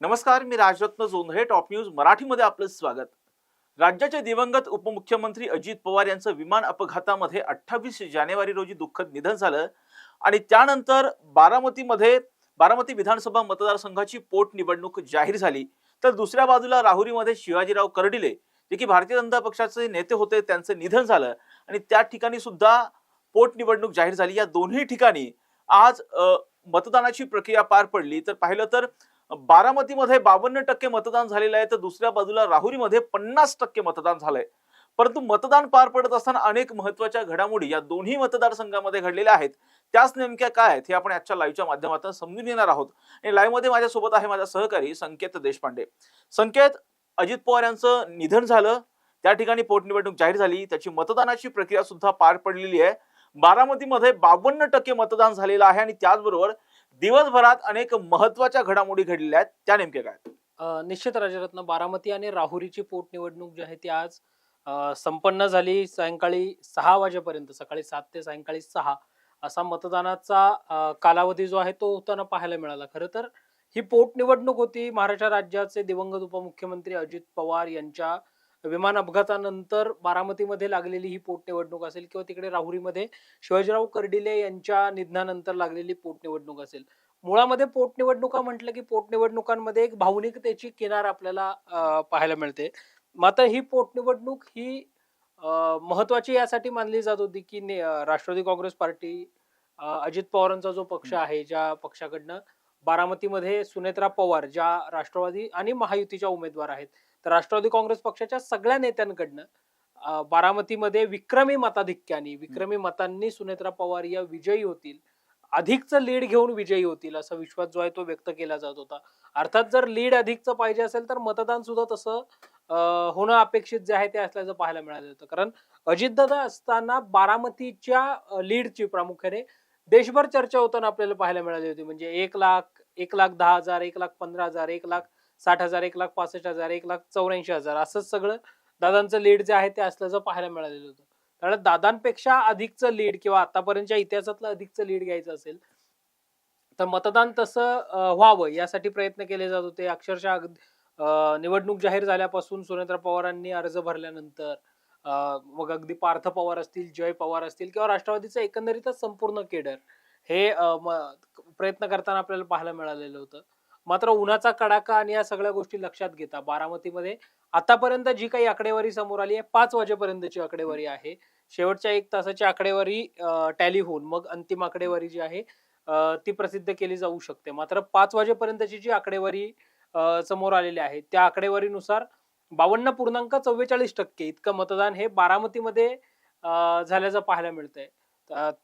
नमस्कार, मी Rajratna Jondhale. Top news मराठीमध्ये आपलं स्वागत. राज्याचे दिवंगत उपमुख्यमंत्री अजित पवार यांचं विमान अपघातामध्ये 28 जानेवारी रोजी दुःखद निधन झालं आणि त्यानंतर बारामती विधानसभा मतदारसंघाची पोटनिवडणूक जाहीर झाली. तर दुसऱ्या बाजूला राहुरीमध्ये शिवाजीराव कर्डिले, जे की भारतीय जनता पक्षाचे नेते होते, त्यांचं निधन झालं आणि त्या ठिकाणी सुद्धा पोटनिवडणूक जाहीर झाली. या दोन्ही ठिकाणी आज मतदानाची प्रक्रिया पार पडली. तर पाहिलं तर बारामतीमध्ये 52% मतदान झालेलं आहे, तर दुसऱ्या बाजूला राहुरीमध्ये 50% मतदान झालंय. परंतु मतदान पार पडत असताना अनेक महत्त्वाच्या घडामोडी या दोन्ही मतदारसंघामध्ये घडलेल्या आहेत. त्याच नेमक्या काय आहेत हे आपण आजच्या लाईव्हच्या माध्यमातून समजून घेणार आहोत. आणि लाईव्ह मध्ये माझ्यासोबत आहे माझा सहकारी संकेत देशपांडे. संकेत, अजित पवार यांचं निधन झालं, त्या ठिकाणी पोटनिवडणूक जाहीर झाली, त्याची मतदानाची प्रक्रिया सुद्धा पार पडलेली आहे. बारामतीमध्ये 52% मतदान झालेलं आहे आणि त्याचबरोबर दिवसभरात अनेक महत्त्वाच्या घडामोडी घडलेल्या आहेत. त्या नेमक्या काय? निश्चित राजरत्न, बारामती आणि राहुरीची पोटनिवडणूक जी आहे ती आज संपन्न झाली. सायंकाळी 6 वाजेपर्यंत, सकाळी 7 ते सायंकाळी 6 असा मतदानाचा कालावधी जो आहे तो होताना पाहायला मिळाला. खरं तर ही पोटनिवडणूक होती. महाराष्ट्र राज्याचे दिवंगत उपमुख्यमंत्री अजित पवार यांच्या विमान अपघातानंतर बारामतीमध्ये लागलेली ही पोटनिवडणूक असेल किंवा तिकडे राहुरीमध्ये शिवाजीराव कर्डिले यांच्या निधनानंतर लागलेली पोटनिवडणूक असेल. मुळामध्ये पोटनिवडणुका म्हटलं की पोटनिवडणुकांमध्ये एक भावनिकतेची किनार आपल्याला पाहायला मिळते. मात्र ही पोटनिवडणूक ही महत्वाची यासाठी मानली जात होती की राष्ट्रवादी काँग्रेस पार्टी, अजित पवारांचा जो पक्ष आहे, ज्या पक्षाकडनं बारामतीमध्ये सुनेत्रा पवार ज्या राष्ट्रवादी आणि महायुतीच्या उमेदवार आहेत, तर राष्ट्रवादी काँग्रेस पक्षाच्या सगळ्या नेत्यांकडनं बारामतीमध्ये विक्रमी मतांनी सुनेत्रा पवार या विजयी होतील, अधिकचं लीड घेऊन विजयी होतील असा विश्वास जो आहे तो व्यक्त केला जात होता. अर्थात जर लीड अधिकचं पाहिजे असेल तर मतदान सुद्धा तसं होणं अपेक्षित जे आहे ते असल्याचं पाहायला मिळालं होतं. कारण अजितदादा असताना बारामतीच्या लीडची प्रामुख्याने देशभर चर्चा होताना आपल्याला पाहायला मिळाली होती. म्हणजे 1,00,000, 1,10,000, 1,15,000, 1,60,000, 1,65,000, 1,84,000 असंच सगळं दादांचं लीड जे आहे ते असल्याचं पाहायला मिळालेलं होतं. कारण दादांपेक्षा अधिकचं लीड किंवा आतापर्यंतच्या इतिहासातलं अधिकचं लीड घ्यायचं असेल तर मतदान तसं व्हावं यासाठी प्रयत्न केले जात होते. अक्षरशः निवडणूक जाहीर झाल्यापासून सुनेत्रा पवारांनी अर्ज भरल्यानंतर मग अगदी पार्थ पवार असतील, जय पवार असतील किंवा राष्ट्रवादीचं एकंदरीतच संपूर्ण केडर हे प्रयत्न करताना आपल्याला पाहायला मिळालेलं होतं. मात्र उन्हाचा कडाका आणि या सगळ्या गोष्टी लक्षात घेता बारामतीमध्ये आतापर्यंत जी काही आकडेवारी समोर आली आहे, 5 वाजेपर्यंतची आकडेवारी आहे. शेवटच्या 1 तासाची आकडेवारी टॅली होऊन मग अंतिम आकडेवारी जी आहे ती प्रसिद्ध केली जाऊ शकते. मात्र 5 वाजेपर्यंतची जी आकडेवारी समोर आलेली आहे त्या आकडेवारीनुसार 52.44% इतकं मतदान हे बारामतीमध्ये झाल्याचं पाहायला मिळतंय.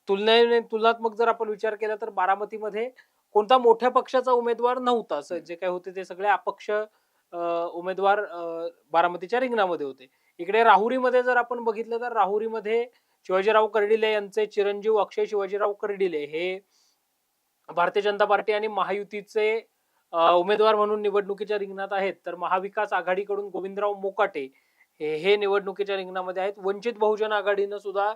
तुलनात्मक जर आपण विचार केला तर बारामतीमध्ये कोणता मोठ्या पक्षाचा उमेदवार नव्हता. जे काही होते ते सगळे अपक्ष उमेदवार बारामतीच्या रिंगणामध्ये होते. इकडे राहुरीमध्ये जर आपण बघितलं तर राहुरीमध्ये शिवाजीराव कर्डिले यांचे चिरंजीव अक्षय शिवाजीराव कर्डिले हे भारतीय जनता पार्टी आणि महायुतीचे उमेदवार म्हणून निवडणुकीच्या रिंगणात आहेत. तर महाविकास आघाडीकडून गोविंदराव मोकाटे हे निवडणुकीच्या रिंगणामध्ये आहेत. वंचित बहुजन आघाडीनं सुद्धा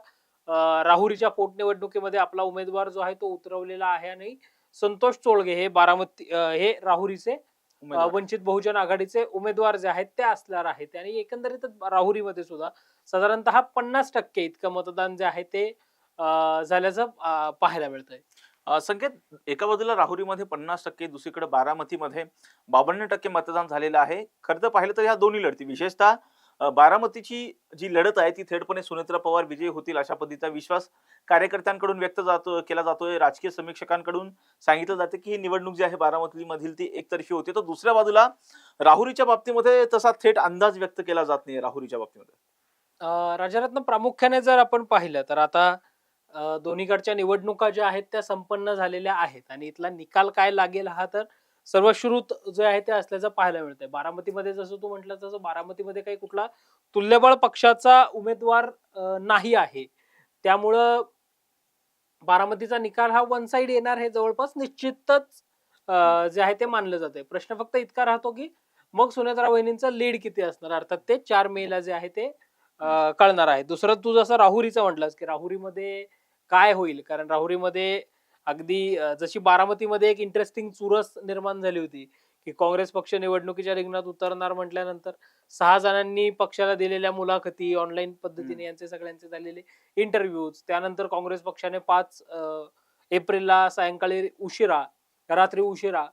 राहुरीच्या पोटनिवडणुकीमध्ये आपला उमेदवार जो आहे तो उतरवलेला आहे आणि संतोष चोळगे हे राहुरीचे वंचित बहुजन आघाडीचे उमेदवार जे आहेत ते असणार आहेत. आणि एकंदरीत राहुरीमध्ये सुद्धा साधारणतः 50% इतकं मतदान जे आहे ते झाल्याचं पाहायला मिळतंय. संकेत, एका बाजूला राहुरीमध्ये 50%, दुसरीकडे बारामतीमध्ये 52% मतदान झालेलं आहे. खरं तर पाहिलं तर ह्या दोन्ही लढती, विशेषतः बारामतीची जी लढत आहे ती थेटपणे सुनेत्रा पवार विजयी होतील अशा पद्धतीचा विश्वास कार्यकर्त्यांकडून केला जातोय. राजकीय समीक्षकांकडून सांगितलं जातं की ही निवडणूक जी आहे बारामतीमधील ती एकतर्फी होती. तर दुसऱ्या बाजूला राहुरीच्या बाबतीमध्ये तसा थेट अंदाज व्यक्त केला जात नाही राहुरीच्या बाबतीमध्ये. राजरत्न, प्रामुख्याने जर आपण पाहिलं तर आता दोन्हीकडच्या निवडणुका ज्या आहेत त्या संपन्न झालेल्या आहेत आणि इथला निकाल काय लागेल हा तर सर्वश्रुत जे आहे ते असल्याचं पाहायला मिळतंय. बारामतीमध्ये जसं तू म्हटलं तसं बारामतीमध्ये काही कुठला तुल्यबळ पक्षाचा उमेदवार नाही आहे. त्यामुळं बारामतीचा निकाल हा वन साइड येणार हे जवळपास निश्चितच जे आहे ते मानलं जाते. प्रश्न फक्त इतका राहतो की मग सुनेत्रा वहिनींचं लीड किती असणार. अर्थात ते 4 मेला जे आहे ते कळणार आहे. दुसरं तू जसं राहुरीचं म्हटलंस की राहुरीमध्ये काय होईल, कारण राहुरीमध्ये अगदी जशी बारामतीमध्ये एक इंटरेस्टिंग चुरस निर्माण झाली होती की काँग्रेस पक्ष निवडणुकीच्या रिंगणात उतरणार म्हटल्यानंतर 6 जणांनी पक्षाला दिलेल्या मुलाखती ऑनलाईन पद्धतीने यांचे सगळ्यांचे झालेले इंटरव्ह्यूज, त्यानंतर काँग्रेस पक्षाने 5 एप्रिलला सायंकाळी रात्री उशिरा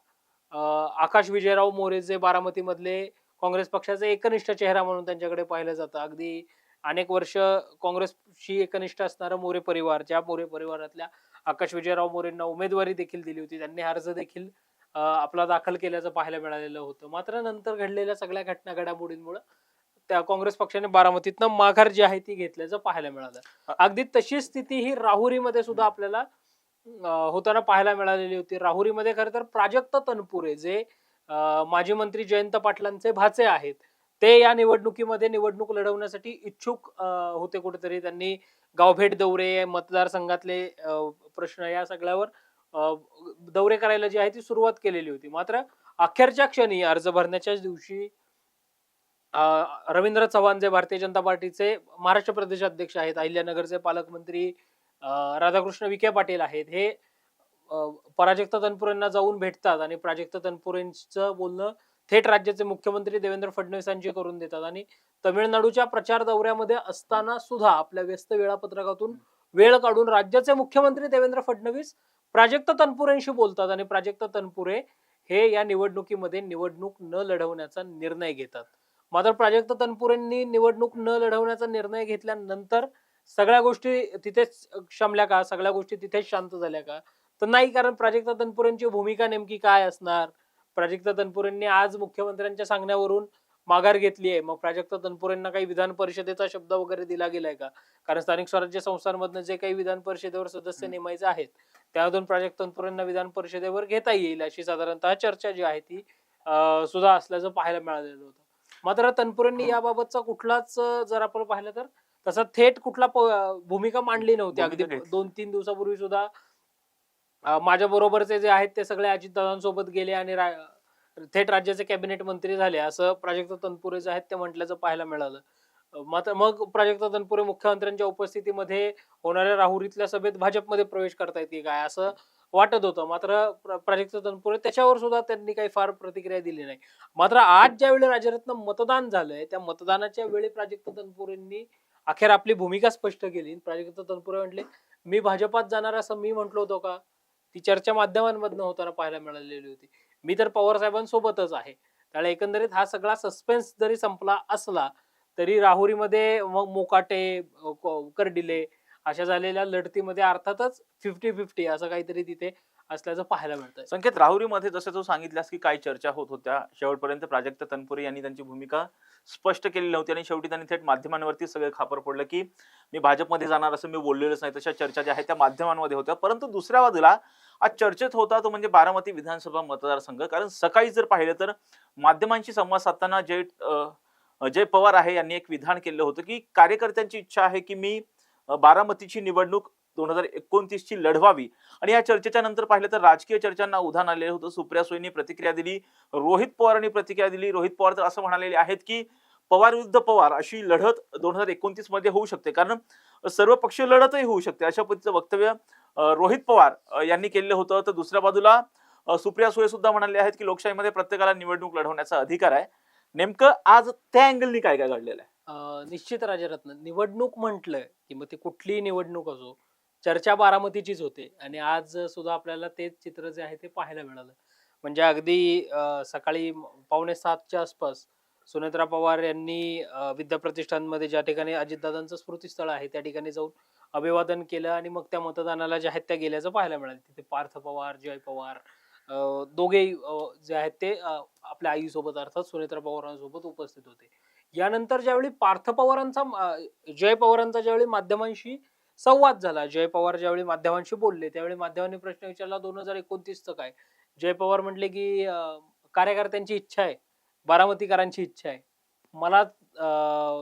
आकाश विजयराव मोरे जे बारामतीमधले काँग्रेस पक्षाचे एकनिष्ठ चेहरा म्हणून त्यांच्याकडे पाहिलं जातं. अगदी अनेक वर्ष काँग्रेसशी एकनिष्ठ असणारा मोरे परिवार, ज्या मोरे परिवारातल्या आकाश विजयराव मोरेंना उमेदवारी देखील दिली होती, त्यांनी अर्ज देखील आपला दाखल केल्याचं पाहायला मिळालेलं होतं. मात्र नंतर घडलेल्या सगळ्या घडामोडींमुळे त्या काँग्रेस पक्षाने बारामतीतनं माघार जी आहे ती घेतल्याचं पाहायला मिळालं. अगदी तशी स्थिती ही राहुरीमध्ये सुद्धा आपल्याला होताना पाहायला मिळालेली होती. राहुरीमध्ये खरं तर प्राजक्त तनपुरे जे माजी मंत्री जयंत पाटलांचे भाचे आहेत, ते या निवडणुकीमध्ये निवडणूक लढवण्यासाठी इच्छुक होते. कुठेतरी त्यांनी गावभेट दौरे, मतदारसंघातले प्रश्न या सगळ्यावर दौरे करायला जी आहे ती सुरुवात केलेली होती. मात्र अखेरच्या क्षणी अर्ज भरण्याच्या दिवशी रवींद्र चव्हाण जे भारतीय जनता पार्टीचे महाराष्ट्र प्रदेश अध्यक्ष आहेत, अहिल्यानगरचे पालकमंत्री राधाकृष्ण विखे पाटील आहेत, हे प्राजक्त तनपुरेंना जाऊन भेटतात आणि प्राजक्त तनपुरेंचं बोलणं थेट राज्याचे मुख्यमंत्री देवेंद्र फडणवीसांची करून देतात. आणि तमिळनाडूच्या प्रचार दौऱ्यामध्ये असताना सुद्धा आपल्या व्यस्त वेळापत्रकातून वेळ काढून राज्याचे मुख्यमंत्री देवेंद्र फडणवीस प्राजक्त तनपुरेंशी बोलतात आणि प्राजक्त तनपुरे हे या निवडणुकीमध्ये निवडणूक न लढवण्याचा निर्णय घेतात. मात्र प्राजक्त तनपुरेंनी निवडणूक न लढवण्याचा निर्णय घेतल्यानंतर सगळ्या गोष्टी तिथेच शमल्या का, सगळ्या गोष्टी तिथेच शांत झाल्या का? तर नाही, कारण प्राजक्त तनपुरेंची भूमिका नेमकी काय असणार? प्राजक्त तनपुरेंनी आज मुख्यमंत्र्यांच्या सांगण्यावरून माघार घेतली आहे, मग प्राजक्त तनपुरेंना काही विधान परिषदेचा शब्द वगैरे दिला गेलाय का? कारण स्थानिक स्वराज्य संस्थांमधनं जे काही विधान परिषदेवर सदस्य नेमायचे आहेत, त्यामधून प्राजक्त तनपुरेंना विधान परिषदेवर घेता येईल अशी साधारणतः चर्चा जी आहे ती सुद्धा असल्याचं पाहायला मिळालेलं होतं. मात्र तनपुरेंनी याबाबतचा कुठलाच जर आपण पाहिलं तर तसा थेट कुठला भूमिका मांडली नव्हती. अगदी 2-3 दिवसापूर्वी सुद्धा माझ्या बरोबरचे जे आहेत ते सगळे अजितदादांसोबत गेले आणि थेट राज्याचे कॅबिनेट मंत्री झाले असं प्राजक्त तनपुरे जे आहेत ते म्हटल्याचं पाहायला मिळालं. मात्र मग प्राजक्त तनपुरे मुख्यमंत्र्यांच्या उपस्थितीमध्ये होणाऱ्या राहुरीतल्या सभेत भाजपमध्ये प्रवेश करता येते काय असं वाटत होतं. मात्र प्राजक्त तनपुरे त्याच्यावर सुद्धा त्यांनी काही फार प्रतिक्रिया दिली नाही. मात्र आज ज्यावेळी राज्यरत्न मतदान झालंय त्या मतदानाच्या वेळी प्राजक्त तनपुरेंनी अखेर आपली भूमिका स्पष्ट केली. प्राजक्त तनपुरे म्हटले, मी भाजपात जाणार असं मी म्हटलो होतो का? ती चर्चा माध्यमांमधनं होताना पाहायला मिळालेली होती. मी तर पवार साहेबांसोबतच आहे. त्यामुळे एकंदरीत हा सगळा सस्पेन्स जरी संपला असला तरी राहुरीमध्ये मग मोकाटे, कर्डिले अशा झालेल्या लढतीमध्ये अर्थातच 50-50 असं काहीतरी तिथे असल्याचं पाहायला मिळतंय. संकेत, राहुरीमध्ये जसं तू सांगितलास की काही चर्चा होत होत्या, शेवटपर्यंत प्राजक्त तनपुरे यांनी त्यांची भूमिका स्पष्ट केली नव्हती आणि शेवटी त्यांनी थेट माध्यमांवरती सगळं खापर पडलं की मी भाजपमध्ये जाणार असं मी बोललेलंच नाही. तशा चर्चा ज्या आहेत त्या माध्यमांमध्ये होत्या. परंतु दुसऱ्या बाजूला आज चर्चेत होता तो म्हणजे बारामती विधानसभा मतदारसंघ. कारण सकाळी जर पाहिलं तर माध्यमांशी संवाद साधताना जय पवार आहे यांनी एक विधान केलं होतं की कार्यकर्त्यांची इच्छा आहे की मी बारामतीची निवडणूक 2029 ची लढवावी. आणि या चर्चेच्या नंतर पाहिलं तर राजकीय चर्चांना उधाण आलेलं होतं. सुप्रिया सुळेंनी प्रतिक्रिया दिली, रोहित पवारांनी प्रतिक्रिया दिली. रोहित पवार तर असं म्हणालेले आहेत की पवार विरुद्ध पवार अशी लढत 2029 मध्ये होऊ शकते, कारण सर्व पक्षीय लढतही होऊ शकते, अशा पद्धतीचं वक्तव्य रोहित पवार यांनी केलेलं होतं. तर दुसऱ्या बाजूला सुप्रिया सुळे सुद्धा म्हणाले आहेत की लोकशाहीमध्ये प्रत्येकाला निवडणूक लढवण्याचा अधिकार आहे. नेमकं आज त्या अँगलनी काय काय घडलेलं आहे? निश्चित राजरत्न, निवडणूक म्हटलंय की मग ती कुठलीही निवडणूक असो, चर्चा बारामतीचीच होते आणि आज सुद्धा आपल्याला तेच चित्र जे आहे ते पाहायला मिळालं. म्हणजे अगदी सकाळी 6:45च्या आसपास सुनेत्रा पवार यांनी विद्याप्रतिष्ठानमध्ये ज्या ठिकाणी अजितदादांचं स्मृतीस्थळ आहे त्या ठिकाणी जाऊन अभिवादन केलं आणि मग त्या मतदानाला ज्या आहेत त्या गेल्याचं पाहायला मिळालं. तिथे पार्थ पवार, जय पवार दोघेही जे आहेत ते आपल्या आईसोबत अर्थात सुनेत्रा पवारांसोबत उपस्थित होते. यानंतर ज्यावेळी पार्थ पवारांचा जय पवारांचा ज्यावेळी माध्यमांशी संवाद झाला, जय पवार ज्यावेळी माध्यमांशी बोलले त्यावेळी माध्यमांनी प्रश्न विचारला 2029चं काय? जय पवार म्हटले की कार्यकर्त्यांची इच्छा आहे, बारामतीकरांची इच्छा आहे, मला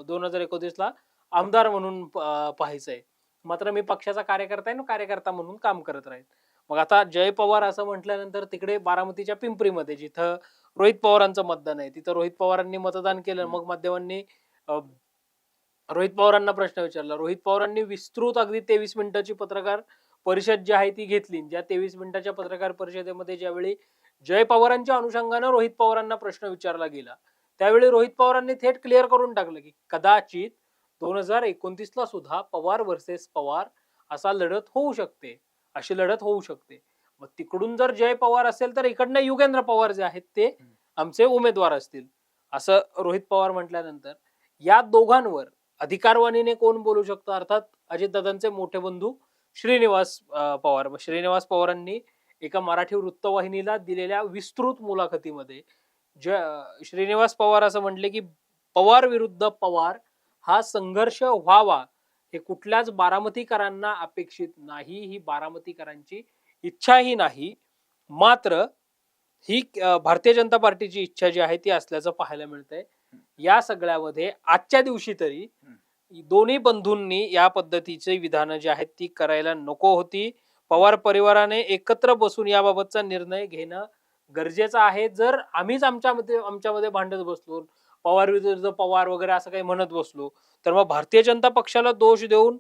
2029ला आमदार म्हणून पाहायचंय, मात्र मी पक्षाचा कार्यकर्ता आहे, कार्यकर्ता म्हणून काम करत राहील. मग आता जय पवार असं म्हटल्यानंतर तिकडे बारामतीच्या पिंपरीमध्ये जिथं रोहित पवारांचं मतदान आहे तिथं रोहित पवारांनी मतदान केलं. मग माध्यमांनी रोहित पवारांना प्रश्न विचारला. रोहित पवारांनी विस्तृत अगदी 23 मिनिटाची पत्रकार परिषद जी आहे ती घेतली. ज्या 23 मिनिटाच्या पत्रकार परिषदेमध्ये ज्यावेळी जय पवारांच्या अनुषंगानं रोहित पवारांना प्रश्न विचारला गेला. त्यावेळी रोहित पवारांनी थेट क्लिअर करून टाकलं की कदाचित 2029ला सुद्धा पवार वर्सेस पवार असा लढत होऊ शकते, अशी लढत होऊ शकते. मग तिकडून जर जय पवार असेल तर इकडनं युगेंद्र पवार जे आहेत ते आमचे उमेदवार असतील, असं रोहित पवार म्हटल्यानंतर या दोघांवर अधिकारवाणीने कोण बोलू शकतं? अर्थात अजितदादांचे मोठे बंधू श्रीनिवास पवार. श्रीनिवास पवारांनी एका मराठी वृत्तवाहिनीला दिलेल्या विस्तृत मुलाखतीमध्ये श्रीनिवास पवार असं म्हटले की पवार विरुद्ध पवार हा संघर्ष व्हावा हे कुठल्याच बारामतीकरांना अपेक्षित नाही, ही बारामतीकरांची इच्छाही नाही. मात्र ही भारतीय जनता पार्टीची इच्छा जी आहे ती असल्याचं पाहायला मिळतंय. या सगळ्यामध्ये आजच्या दिवशी तरी दोन्ही बंधूंनी या पद्धतीची विधानं जी आहेत ती करायला नको होती. पवार परिवाराने एकत्र बसून याबाबतचा निर्णय घेणं गरजेचं आहे. जर आम्हीच आमच्यामध्ये भांडत बसलो, पवार विरुद्ध पवार वगैरे असं काही म्हणत बसलो, तर मग भारतीय जनता पक्षाला दोष देऊन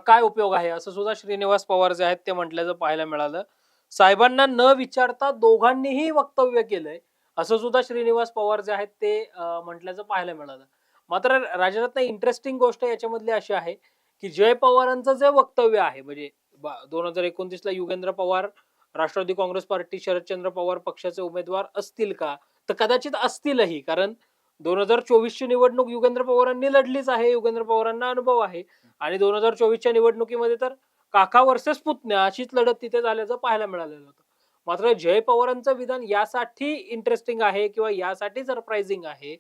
काय उपयोग आहे, असं सुद्धा श्रीनिवास पवार जे आहेत ते म्हटल्याचं पाहायला मिळालं. साहेबांना न विचारता दोघांनीही वक्तव्य केलंय, असं सुद्धा श्रीनिवास पवार जे आहेत ते म्हटल्याचं पाहायला मिळालं. मात्र राजरत्न इंटरेस्टिंग गोष्ट याच्यामधली अशी आहे की जय पवारांचं जे वक्तव्य आहे, म्हणजे 2029ला युगेंद्र पवार राष्ट्रवादी काँग्रेस पार्टी शरदचंद्र पवार पक्षाचे उमेदवार असतील का, तर कदाचित असतीलही. कारण 2024ची निवडणूक युगेंद्र पवारांनी लढलीच आहे, युगेंद्र पवारांना अनुभव आहे. आणि 2024च्या निवडणुकीमध्ये तर काका वर्सेस पुतण्या अशीच लढत तिथे झाल्याचं पाहायला मिळालेलं होतं. मात्र जय पवारांचं विधान यासाठी इंटरेस्टिंग आहे किंवा यासाठी सरप्राइझिंग आहे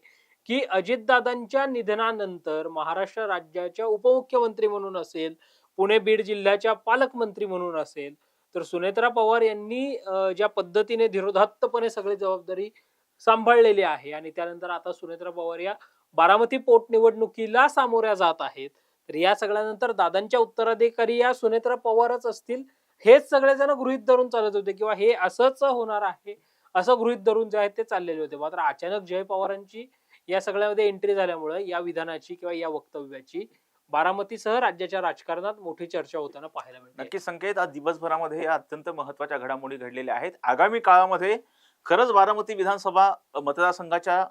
की अजितदादांच्या निधनानंतर महाराष्ट्र राज्याच्या उपमुख्यमंत्री म्हणून असेल, पुणे बीड जिल्ह्याच्या पालकमंत्री म्हणून असेल, तर सुनेत्रा पवार यांनी ज्या पद्धतीने धीरोदात्तपणे सगळी जबाबदारी सांभाळलेली आहे आणि त्यानंतर आता सुनेत्रा पवार या बारामती पोटनिवडणुकीला सामोऱ्या जात आहेत, तर या सगळ्यानंतर दादांच्या उत्तराधिकारी या सुनेत्रा पवारच असतील, हेच सगळेजण गृहीत धरून चालत होते किंवा हे असंच होणार आहे असं गृहीत धरून जे आहेत ते चाललेले होते. मात्र अचानक जय पवारांची या सगळ्यामध्ये एंट्री झाल्यामुळे या विधानाची किंवा या वक्तव्याची बारामतीसह राज्याच्या राजकारणात मोठी चर्चा होताना पाहायला मिळते. नक्की संकेत, आज दिवसभरामध्ये अत्यंत महत्वाच्या घडामोडी घडलेल्या आहेत. आगामी काळामध्ये खरंच बारामती विधानसभा मतदारसंघाच्या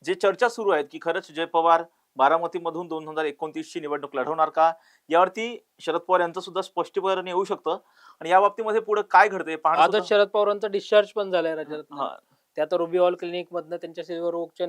जे चर्चा सुरू आहेत की खरंच जय पवार बारामतीमधून 2029ची निवडणूक लढवणार का, यावरती शरद पवार यांचं सुद्धा स्पष्टीकरण येऊ शकतं. आणि या बाबतीमध्ये पुढे काय घडतंय पाहणं आता सुद्धा- शरद पवारांचा डिस्चार्ज पण झालाय राज्यात. हा. ते आता रुबी हॉल क्लिनिक मधनं त्यांच्या सिल्वर ओकच्या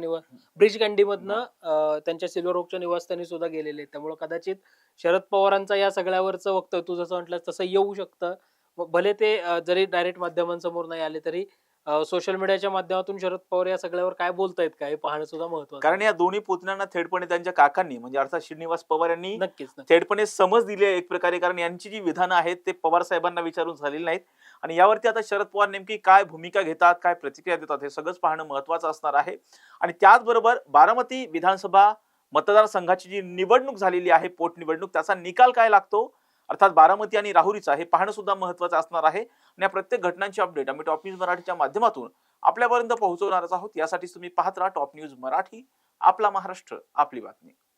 ब्रिज कँडी मधनं त्यांच्या सिल्वर ओकच्या निवासस्थानी सुद्धा गेलेले. त्यामुळे कदाचित शरद पवारांचा या सगळ्यावरचं वक्तव्य तू जसं म्हटलं तसं येऊ शकतं. भले ते जरी डायरेक्ट माध्यमांसमोर नाही आले तरी सोशल मीडियाच्या माध्यमातून शरद पवार या सगळ्यावर काय बोलतायत का हे पाहणं सुद्धा महत्वाचं. कारण या दोन्ही पुतण्यांना थेटपणे त्यांच्या काकांनी म्हणजे अर्थात श्रीनिवास पवार यांनी नक्कीच थेटपणे समज दिली आहे एक प्रकारे. कारण यांची जी विधानं आहेत ते पवार साहेबांना विचारून झालेली नाहीत आणि यावरती आता शरद पवार नेमकी काय भूमिका घेतात, काय प्रतिक्रिया देतात, हे सगळंच पाहणं महत्वाचं असणार आहे. आणि त्याचबरोबर बारामती विधानसभा मतदारसंघाची जी निवडणूक झालेली आहे, पोटनिवडणूक, त्याचा निकाल काय लागतो, अर्थात बारामती आणि राहुरीचा, हे पाहणं सुद्धा महत्वाचं असणार आहे. आणि या प्रत्येक घटनांची अपडेट आम्ही टॉप न्यूज मराठीच्या माध्यमातून आपल्यापर्यंत पोहोचवणारच आहोत. यासाठी तुम्ही पाहत राहा टॉप न्यूज मराठी, आपला महाराष्ट्र आपली बातमी.